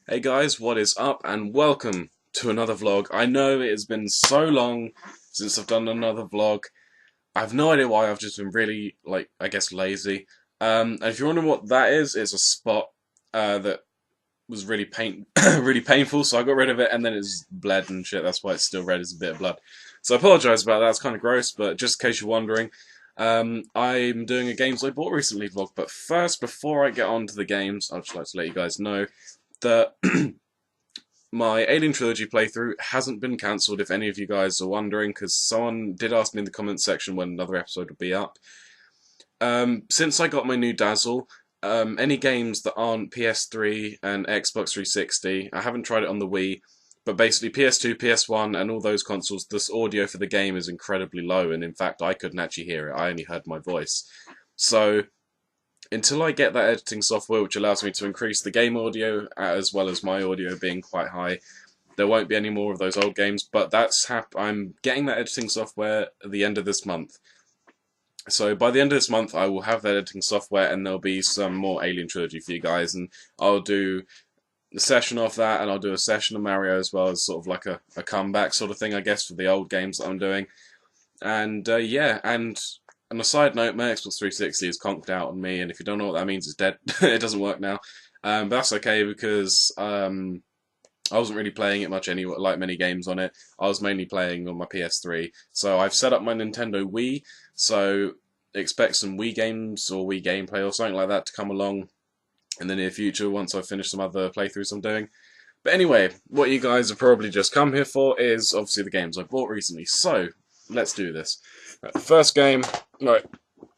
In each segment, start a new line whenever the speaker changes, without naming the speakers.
Hey guys, what is up and welcome to another vlog. I know it has been so long since I've done another vlog. I have no idea why. I've just been really, I guess lazy. And if you're wondering what that is, it's a spot that was really really painful, so I got rid of it and then it's bled and shit. That's why it's still red as a bit of blood. So I apologise about that, it's kind of gross, but just in case you're wondering, I'm doing a games I bought recently vlog. But first, before I get on to the games, I'd just like to let you guys know that my Alien Trilogy playthrough hasn't been cancelled, if any of you guys are wondering, because someone did ask me in the comments section when another episode would be up. Since I got my new Dazzle, any games that aren't PS3 and Xbox 360, I haven't tried it on the Wii, but basically PS2, PS1, and all those consoles, this audio for the game is incredibly low, and in fact I couldn't actually hear it, I only heard my voice. So, until I get that editing software which allows me to increase the game audio as well as my audio being quite high, there won't be any more of those old games, but I'm getting that editing software at the end of this month. So by the end of this month I will have that editing software and there'll be some more Alien Trilogy for you guys, and I'll do a session of that and I'll do a session of Mario as well, as sort of like a comeback sort of thing, I guess, for the old games that I'm doing. And yeah, and on a side note, my Xbox 360 is conked out on me, and if you don't know what that means, it's dead. It doesn't work now. But that's okay because I wasn't really playing it much anyway, like many games on it. I was mainly playing on my PS3. So I've set up my Nintendo Wii, so expect some Wii games or Wii gameplay or something like that to come along in the near future once I've finished some other playthroughs I'm doing. But anyway, what you guys have probably just come here for is obviously the games I bought recently. So, let's do this. Right, first game, right,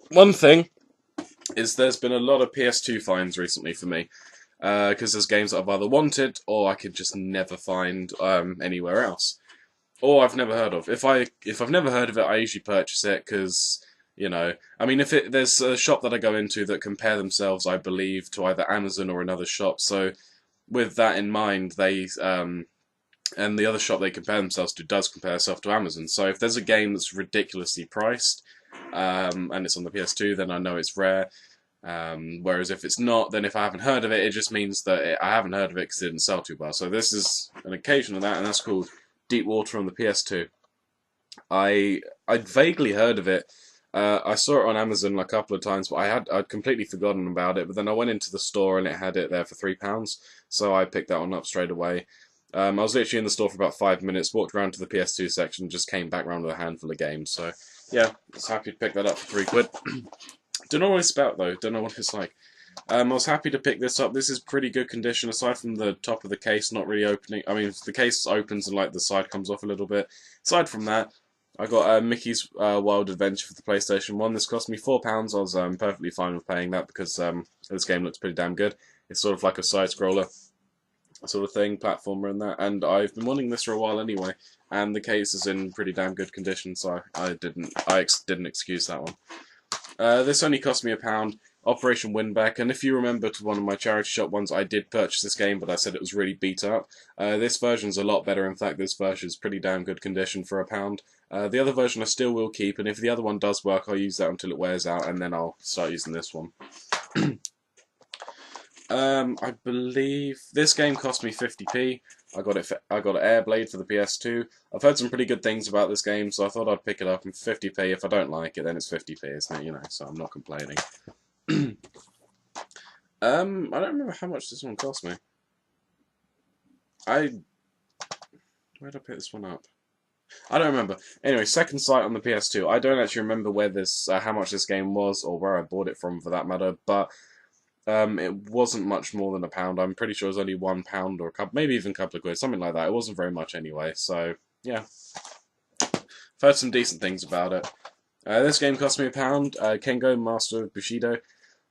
one thing is there's been a lot of PS2 finds recently for me. Because there's games that I've either wanted or I could just never find anywhere else, or I've never heard of. If I've never heard of it, I usually purchase it because I mean, if there's a shop that I go into that compare themselves, I believe, to either Amazon or another shop. So with that in mind, they and the other shop they compare themselves to does compare itself to Amazon. So if there's a game that's ridiculously priced and it's on the PS2, then I know it's rare. Whereas if it's not, then if I haven't heard of it, it just means that I haven't heard of it because it didn't sell too well. So this is an occasion of that, and that's called Deep Water on the PS2. I'd vaguely heard of it. I saw it on Amazon a couple of times, but I'd completely forgotten about it. But then I went into the store and it had it there for £3, so I picked that one up straight away. I was literally in the store for about 5 minutes, walked around to the PS2 section, just came back around with a handful of games. So yeah, I was happy to pick that up for £3. Don't know what it's about though. Don't know what it's like. I was happy to pick this up. This is pretty good condition, aside from the top of the case not really opening. I mean, the case opens and like the side comes off a little bit. Aside from that, I got Mickey's Wild Adventure for the PlayStation 1. This cost me £4. I was perfectly fine with paying that because this game looks pretty damn good. It's sort of like a side scroller sort of thing, platformer and that. And I've been wanting this for a while anyway. And the case is in pretty damn good condition, so I didn't excuse that one. This only cost me £1. Operation Winback, and if you remember to one of my charity shop ones, I did purchase this game, but I said it was really beat up. This version's a lot better. In fact, this version's pretty damn good condition for £1. The other version I still will keep, and if the other one does work, I'll use that until it wears out, and then I'll start using this one. I believe this game cost me 50p. I got Airblade for the PS2. I've heard some pretty good things about this game, so I thought I'd pick it up. And 50p. If I don't like it, then it's 50p, isn't it? You know, so I'm not complaining. I don't remember how much this one cost me. Where'd I pick this one up? I don't remember. Anyway, second sight on the PS2. I don't actually remember where this, how much this game was, or where I bought it from, for that matter. But it wasn't much more than £1. I'm pretty sure it was only £1 or a couple, maybe even a couple of quid, something like that. It wasn't very much anyway. So yeah, I've heard some decent things about it. This game cost me £1. Kengo Master of Bushido.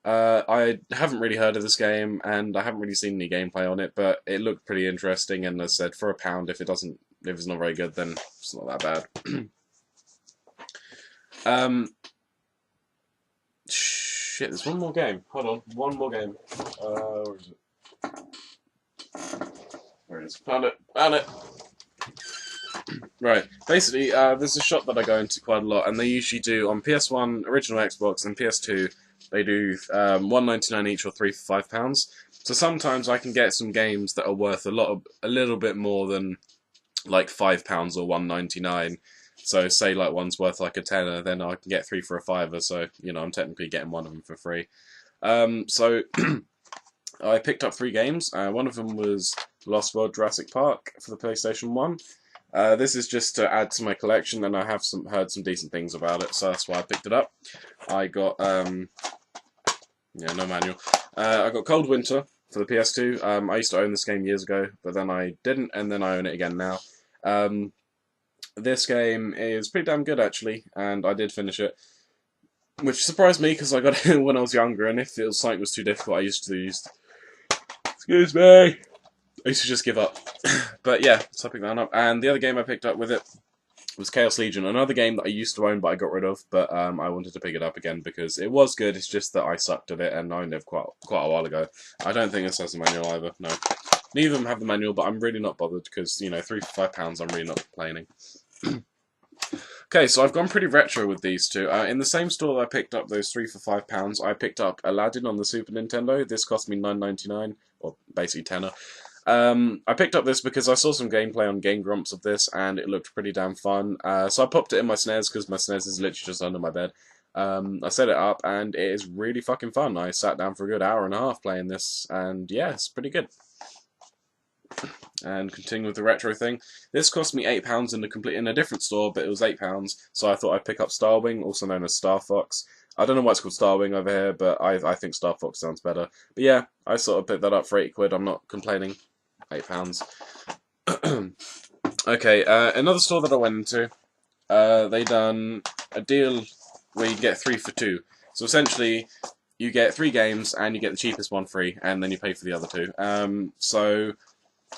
I haven't really heard of this game, and I haven't really seen any gameplay on it, but it looked pretty interesting. And as I said, for £1, if it's not very good, then it's not that bad. Shit, there's one more game. Hold on, one more game. Where is it? Where it is? Found it. Found it. Right. Basically, there's a shop that I go into quite a lot, and they usually do on PS1, original Xbox, and PS2. They do £1.99 each or 3 for £5. So sometimes I can get some games that are worth a little bit more than like £5 or £1.99. So say like one's worth like a tenner, then I can get 3 for a fiver. So I'm technically getting one of them for free. So I picked up 3 games. One of them was Lost World Jurassic Park for the PlayStation 1. This is just to add to my collection, and I have heard some decent things about it, so that's why I picked it up. I got no manual. I got Cold Winter for the PS2. I used to own this game years ago, but then I didn't, and then I own it again now. This game is pretty damn good actually, and I did finish it, which surprised me because I got it when I was younger, and if something was too difficult, I used to excuse me. I used to just give up. But yeah, so I picked that up. And the other game I picked up with it was Chaos Legion, another game that I used to own but I got rid of, but I wanted to pick it up again because it was good. It's just that I sucked at it and I owned it quite a while ago. I don't think this has a manual either, no. Neither of them have the manual, but I'm really not bothered because, £3 for £5 I'm really not complaining. Okay, so I've gone pretty retro with these two. In the same store that I picked up those 3 for £5, I picked up Aladdin on the Super Nintendo. This cost me $9.99, or basically tenner. I picked up this because I saw some gameplay on Game Grumps of this, and it looked pretty damn fun. So I popped it in my SNES, because my SNES is literally just under my bed. I set it up, and it is really fucking fun. I sat down for a good hour and a half playing this, and yeah, it's pretty good. And continuing with the retro thing, this cost me £8 in a different store, but it was £8, so I thought I'd pick up Starwing, also known as Star Fox. I don't know why it's called Starwing over here, but I think Star Fox sounds better. But yeah, I sort of picked that up for £8. I'm not complaining. £8. Okay, another store that I went into, they done a deal where you get 3 for 2. So essentially, you get 3 games and you get the cheapest one free, and then you pay for the other 2. So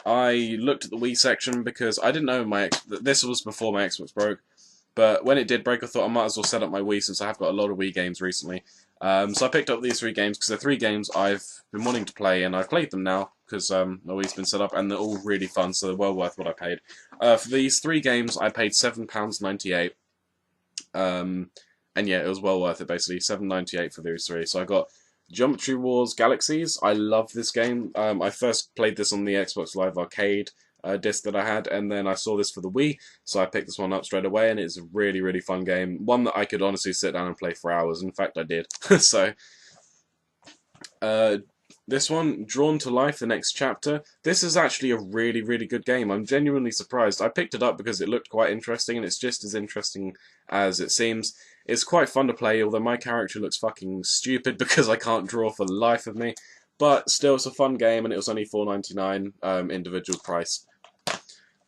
I looked at the Wii section because I didn't know this was before my Xbox broke. But when it did break, I thought I might as well set up my Wii since I have got a lot of Wii games recently. So I picked up these 3 games because they're 3 games I've been wanting to play, and I've played them now because my Wii's been set up, and they're all really fun, so they're well worth what I paid. For these 3 games, I paid £7.98. And yeah, it was well worth it, basically. £7.98 for those 3. So I got Geometry Wars Galaxies. I love this game. I first played this on the Xbox Live Arcade disc that I had, and then I saw this for the Wii, so I picked this one up straight away, and it's a really, really fun game. One that I could honestly sit down and play for hours. In fact, I did. So, this one, Drawn to Life, The Next Chapter. This is actually a really, really good game. I'm genuinely surprised. I picked it up because it looked quite interesting, and it's just as interesting as it seems. It's quite fun to play, although my character looks fucking stupid because I can't draw for the life of me. But still, it's a fun game, and it was only $4.99 individual price.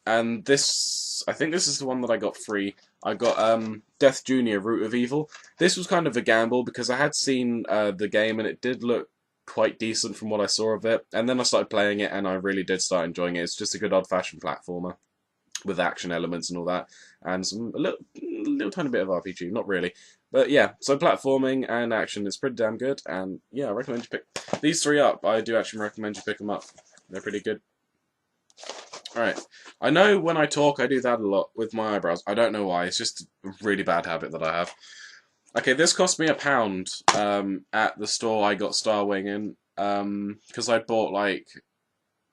And this, I think this is the one that I got free. I got Death Jr. Root of Evil. This was kind of a gamble because I had seen the game and it did look quite decent from what I saw of it. And then I started playing it and I really did start enjoying it. It's just a good old-fashioned platformer with action elements and all that. And a little tiny bit of RPG, not really. But yeah, so platforming and action is pretty damn good. And yeah, I recommend you pick these 3 up. I do actually recommend you pick them up. They're pretty good. Alright, I know when I talk I do that a lot with my eyebrows. I don't know why, it's just a really bad habit that I have. Okay, this cost me £1 at the store I got Starwing in, because I bought like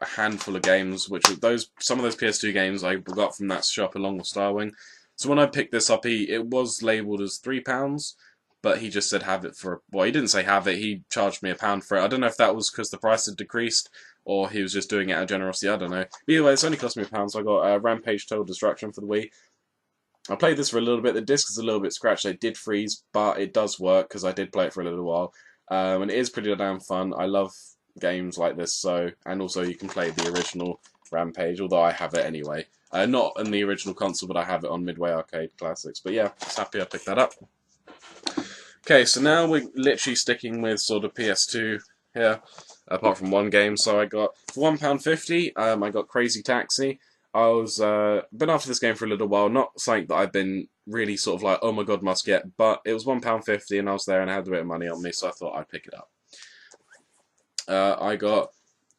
a handful of games, which were some of those PS2 games I got from that shop along with Starwing. So when I picked this up, it was labelled as £3, but he just said have it for, well, he didn't say have it, he charged me £1 for it. I don't know if that was because the price had decreased, or he was just doing it out of generosity, I don't know. But either way, it's only cost me £1, so I got Rampage Total Destruction for the Wii. I played this for a little bit. The disc is a little bit scratched. It did freeze, but it does work because I did play it for a little while. And it is pretty damn fun. I love games like this, and also you can play the original Rampage, although I have it anyway. Not on the original console, but I have it on Midway Arcade Classics. But yeah, just happy I picked that up. Okay, so now we're literally sticking with sort of PS2 here, apart from one game. So I got, for £1.50, I got Crazy Taxi. I was been after this game for a little while, not something that I've been really sort of like, oh my god, must get, but it was £1.50 and I was there and I had a bit of money on me, so I thought I'd pick it up. I got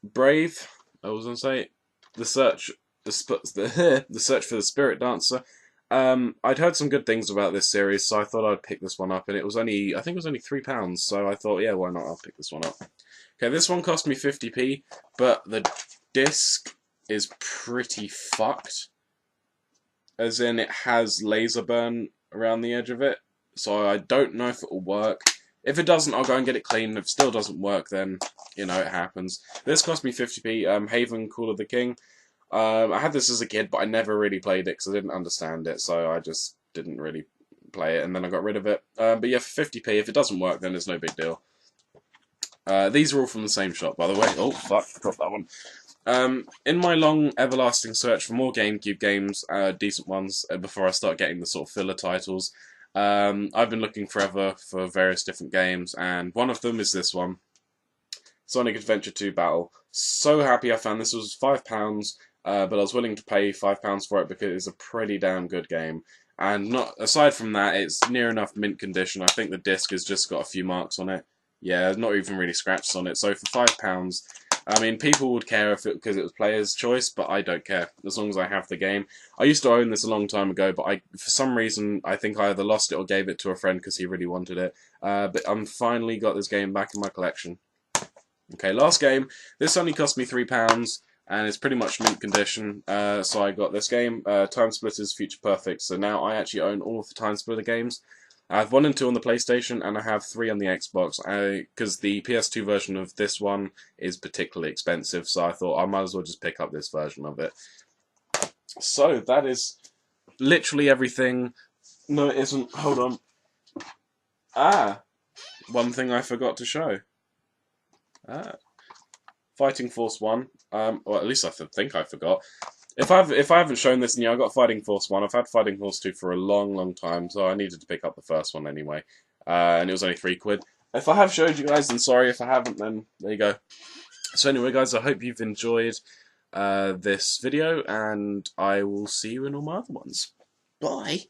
Brave, I was going to say, The Search for the Spirit Dancer. I'd heard some good things about this series, so I thought I'd pick this one up, and I think it was only £3, so I thought, yeah, why not? I'll pick this one up. Okay, this one cost me 50p, but the disc is pretty fucked. As in, it has laser burn around the edge of it, so I don't know if it will work. If it doesn't, I'll go and get it cleaned. If it still doesn't work, then, you know, it happens. This cost me 50p, Haven Call of the King. I had this as a kid, but I never really played it because I didn't understand it, so I just didn't really play it, and then I got rid of it. But yeah, for 50p, if it doesn't work, then it's no big deal. These are all from the same shop, by the way. Oh, fuck, dropped that one. In my long, everlasting search for more GameCube games, decent ones, before I start getting the sort of filler titles, I've been looking forever for various different games, and one of them is this one, Sonic Adventure 2 Battle. So happy I found this. It was £5, but I was willing to pay £5 for it because it's a pretty damn good game. And not aside from that, it's near enough mint condition. I think the disc has just got a few marks on it. Yeah, not even really scratches on it. So for £5, I mean, people would care if because it was player's choice, but I don't care as long as I have the game. I used to own this a long time ago, but for some reason, I think I either lost it or gave it to a friend because he really wanted it. But I'm finally got this game back in my collection. Okay, last game. This only cost me £3, and it's pretty much mint condition. So I got this game, Time Splitters Future Perfect. So now I actually own all of the Time Splitter games. I have 1 and 2 on the PlayStation, and I have 3 on the Xbox, because the PS2 version of this one is particularly expensive, so I thought I might as well just pick up this version of it. So, that is literally everything. No, it isn't. Hold on. Ah! One thing I forgot to show. Fighting Force 1. Or at least I think I forgot. If I haven't shown this, I got Fighting Force 1. I've had Fighting Force 2 for a long, long time, so I needed to pick up the first one anyway. And it was only £3. If I have showed you guys, then sorry. If I haven't, then there you go. So anyway, guys, I hope you've enjoyed this video, and I will see you in all my other ones. Bye!